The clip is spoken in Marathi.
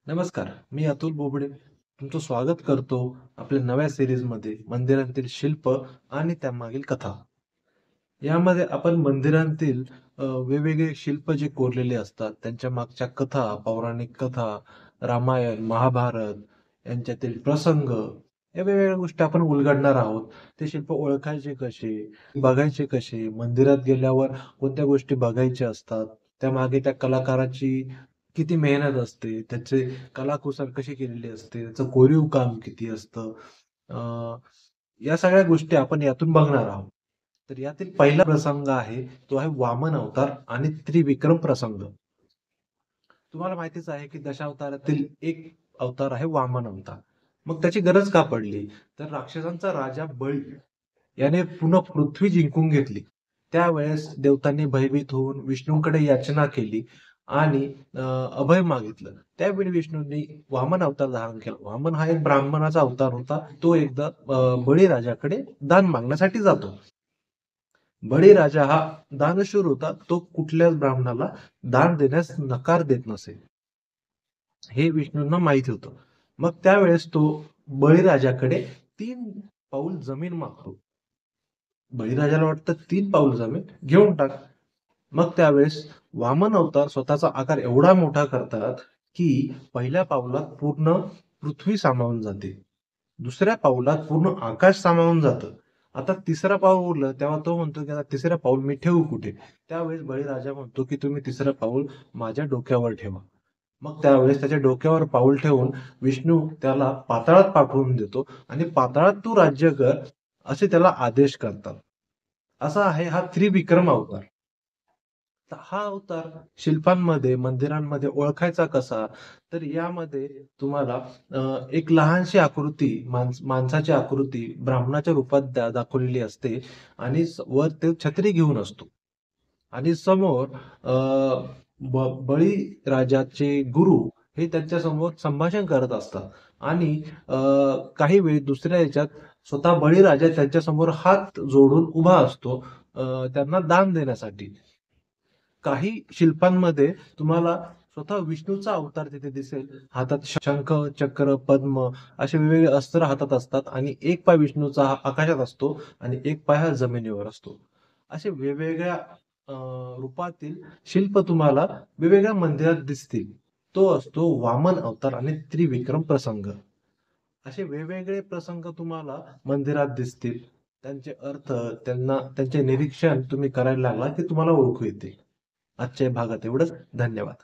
नमस्कार, मी अतुल बोबडे तुमचं स्वागत करतो आपल्या नव्या सिरीजमध्ये मंदिरांतील शिल्प आणि त्यामागील कथा. यामध्ये आपण मंदिरांतील वेगवेगळे शिल्प जे कोरलेले असतात, त्यांच्या मागच्या कथा, पौराणिक कथा, रामायण, महाभारत यांच्यातील प्रसंग या वेगवेगळ्या गोष्टी आपण उलगडणार आहोत. ते शिल्प ओळखायचे कसे, बघायचे कसे, मंदिरात गेल्यावर कोणत्या गोष्टी बघायच्या असतात, त्यामागे त्या कलाकाराची किती मेहनत असते, त्याचे कलाकुसर कशी केलेली असते, त्याचं कोरीव काम किती असतं. अ, या सगळ्या गोष्टी आपण यातून बघणार आहोत. तर यातील पहिला प्रसंग आहे, तो आहे वामन अवतार आणि त्रिविक्रम प्रसंग. तुम्हाला माहितीच आहे, की दशावतारातील एक अवतार आहे वामन अवतार. मग त्याची गरज का पडली? तर राक्षसांचा राजा बळी याने पुन्हा पृथ्वी जिंकून घेतली. त्यावेळेस देवतांनी भयभीत होऊन विष्णूंकडे याचना केली आणि अभय मागितलं. त्यावेळी विष्णूंनी वामन अवतार धारण केला. वामन हा एक ब्राह्मणाचा अवतार होता. तो एकदा बळीराजाकडे दान मागण्यासाठी जातो. बळीराजा हा दानशूर होता. तो कुठल्याच ब्राह्मणाला दान देण्यास नकार देत नसे. हे विष्णूंना माहिती होतं. मग त्यावेळेस तो बळीराजाकडे 3 पाऊल जमीन मागतो. बळीराजाला वाटतं 3 पाऊल जमीन घेऊन टाक. मग त्यावेळेस वामन अवतार स्वतःचा आकार एवढा मोठा करतात, की पहिल्या पाऊलात पूर्ण पृथ्वी सामावून जाते. दुसऱ्या पाऊलात पूर्ण आकाश सामावून जातं. आता तिसरा पाऊल उरलं, तेव्हा तो म्हणतो, की आता तिसरं पाऊल मी ठेवू कुठे? त्यावेळेस बळीराजा म्हणतो, की तुम्ही तिसरं पाऊल माझ्या डोक्यावर ठेवा. मग त्यावेळेस त्याच्या डोक्यावर पाऊल ठेवून विष्णू त्याला पाताळात पाठवून देतो आणि पाताळात तू राज्य कर, असे त्याला आदेश करतात. असा आहे हा त्रिविक्रम अवतार. तर हा अवतार शिल्पांमध्ये, मंदिरांमध्ये ओळखायचा कसा? तर यामध्ये तुम्हाला एक लहानशी आकृती, माणसाची आकृती ब्राह्मणाच्या रूपात दाखवलेली असते आणि वर ते छत्री घेऊन असतो. आणि समोर बळीराजाचे गुरु हे त्यांच्यासमोर संभाषण करत असतात आणि अ, काही वेळी दुसऱ्या ह्याच्यात स्वतः बळीराजा त्यांच्यासमोर हात जोडून उभा असतो त्यांना दान देण्यासाठी. काही शिल्पांमध्ये तुम्हाला स्वतः विष्णूचा अवतार तिथे दिसेल. हातात शंख, चक्र, पद्म असे वेगवेगळे अस्त्र हातात असतात आणि एक पाय विष्णूचा हा आकाशात असतो आणि एक पाय हा जमिनीवर असतो. असे वेगवेगळ्या रूपातील शिल्प तुम्हाला वेगवेगळ्या मंदिरात दिसतील. तो असतो वामन अवतार आणि त्रिविक्रम प्रसंग. असे वेगवेगळे प्रसंग तुम्हाला मंदिरात दिसतील. त्यांचे अर्थ, त्यांचे निरीक्षण तुम्ही करायला लागला, की तुम्हाला ओळखू येतील. आजच्या भागात एवढंच. धन्यवाद.